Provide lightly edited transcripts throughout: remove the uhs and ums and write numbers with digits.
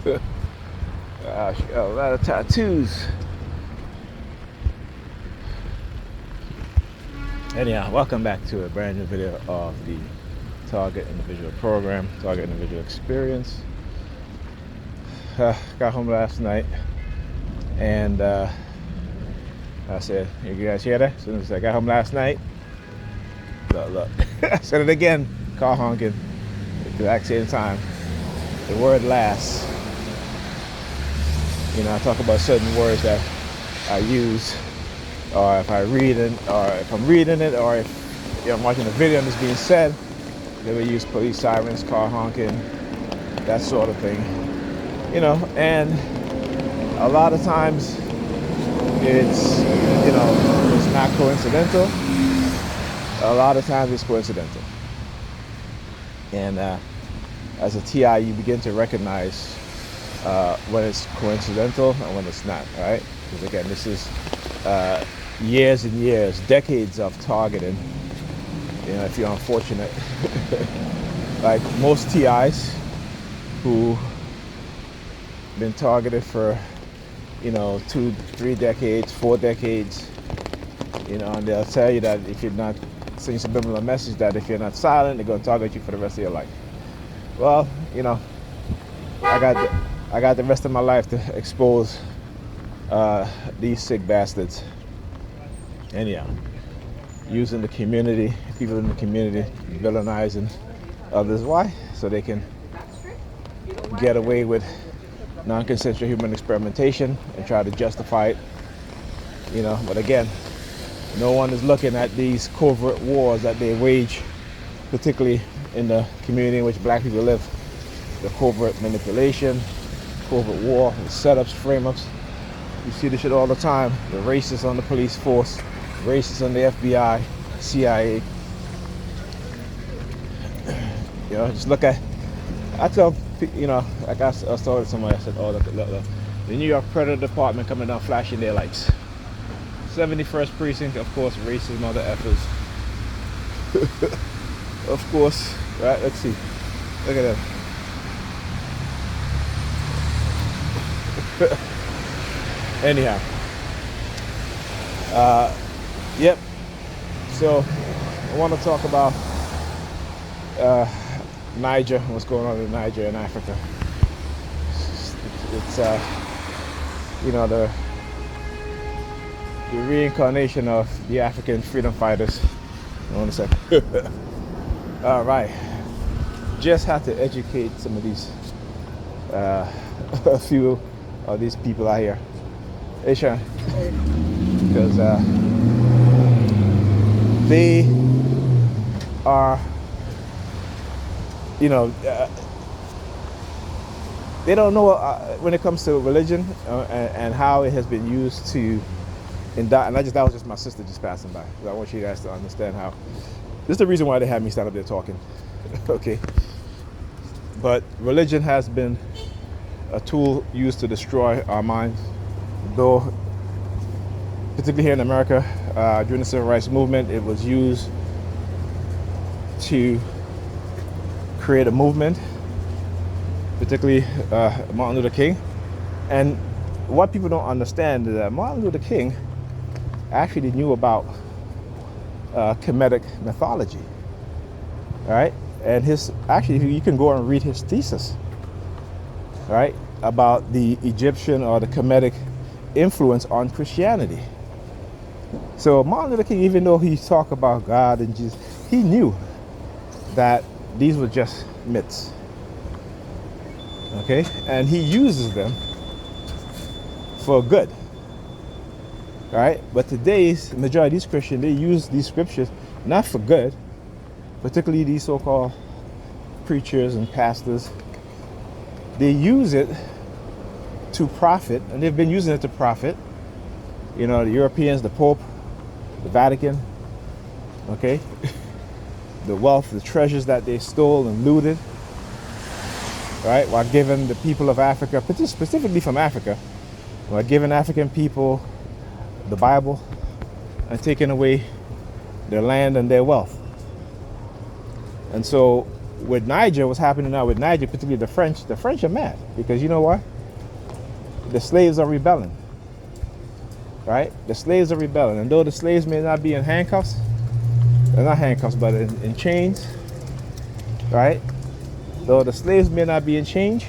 Gosh, got a lot of tattoos. Anyhow, welcome back to a brand new video of the Target Individual Program, Target Individual Experience. Got home last night and I said, you guys hear that? As soon as I got home last night, look, I said it again, car honking at the exact same time. The word last. You know, I talk about certain words that I use, or if I read it, or if I'm reading it, or if I'm watching a video and it's being said, they would use police sirens, car honking, that sort of thing. You know, and a lot of times it's, you know, it's not coincidental. A lot of times it's coincidental. And as a TI, you begin to recognize when it's coincidental and when it's not, right? Because again, this is years and years, decades of targeting. You know, if you're unfortunate, like most TIs who been targeted for, you know, 2, 3 decades, 4 decades, you know, and they'll tell you that if you're not sending subliminal message that if you're not silent, they're going to target you for the rest of your life. Well, you know, I got the rest of my life to expose these sick bastards. Anyhow, using the community, people in the community, villainizing others. Why? So they can get away with non-consensual human experimentation and try to justify it. You know, but again, no one is looking at these covert wars that they wage, particularly in the community in which black people live. The covert manipulation, covert war, the setups, frame-ups. You see this shit all the time. The racists on the police force, racists on the FBI, CIA. You know, just look at, I tell people, you know, like I started somewhere, I said, oh, look, the New York Predator Department coming down flashing their lights. 71st Precinct, of course, racist mother effers. Of course, right, let's see. Look at that. Anyhow, yep. So I want to talk about Niger, what's going on in Niger and Africa. It's you know, the reincarnation of the African freedom fighters. Hold on a second. All right, just had to educate some of these a few of these people out here. Hey, Sean. Because they are, you know, they don't know when it comes to religion and how it has been used to indict. And that was just my sister just passing by. So I want you guys to understand how. This is the reason why they had me stand up there talking. Okay. But religion has been a tool used to destroy our minds, though particularly here in America during the Civil Rights Movement, it was used to create a movement, particularly Martin Luther King. And what people don't understand is that Martin Luther King actually knew about Kemetic mythology, right? And actually, you can go and read his thesis, right, about the Egyptian or the Kemetic influence on Christianity. So Martin Luther King, even though he talked about God and Jesus, he knew that these were just myths. Okay? And he uses them for good. Right? But today's majority of these Christians, they use these scriptures not for good, particularly these so-called preachers and pastors. They use it to profit, and they've been using it to profit. You know, the Europeans, the Pope, the Vatican, okay? The wealth, the treasures that they stole and looted, right? While giving the people of Africa, specifically from Africa, while giving African people the Bible and taking away their land and their wealth. And so with Niger, what's happening now with Niger, particularly the French are mad because you know what? The slaves are rebelling, right? The slaves are rebelling, and though the slaves may not be in handcuffs, they're not handcuffs, but in chains, right? Though the slaves may not be in chains,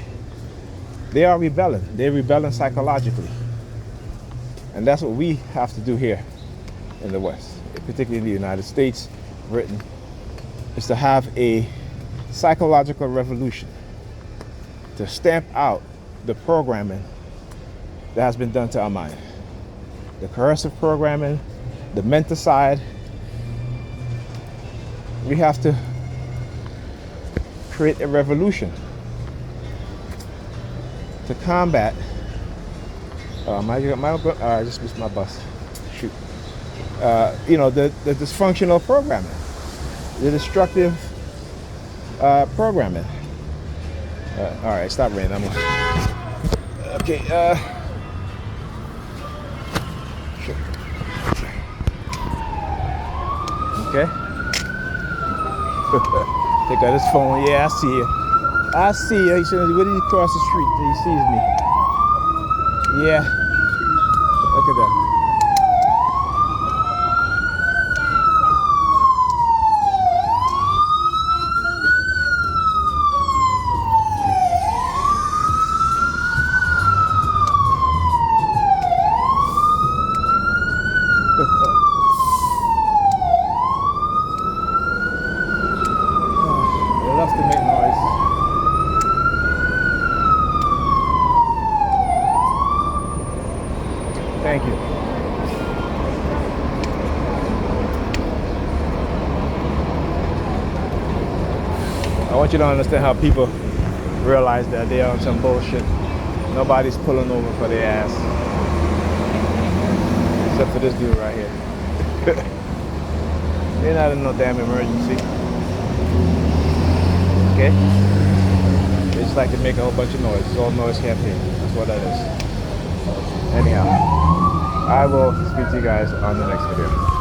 they are rebelling. They're rebelling psychologically, and that's what we have to do here in the West, particularly in the United States, Britain, is to have a psychological revolution to stamp out the programming that has been done to our mind. The coercive programming, the menticide. We have to create a revolution to combat. I just missed my bus. Shoot. The dysfunctional programming, the destructive programming. All right, stop raining. I'm okay. Okay. Take out his phone. Yeah, I see you. I see you. He said, "Where did he cross the street? He sees me." Yeah. Look at that. They love to make noise. Thank you. I want you to understand how people realize that they're on some bullshit. Nobody's pulling over for their ass. Except for this dude right here. They're not in no damn emergency. Okay? They just like to make a whole bunch of noise. It's all noise campaign. That's what that is. Anyhow, I will speak to you guys on the next video.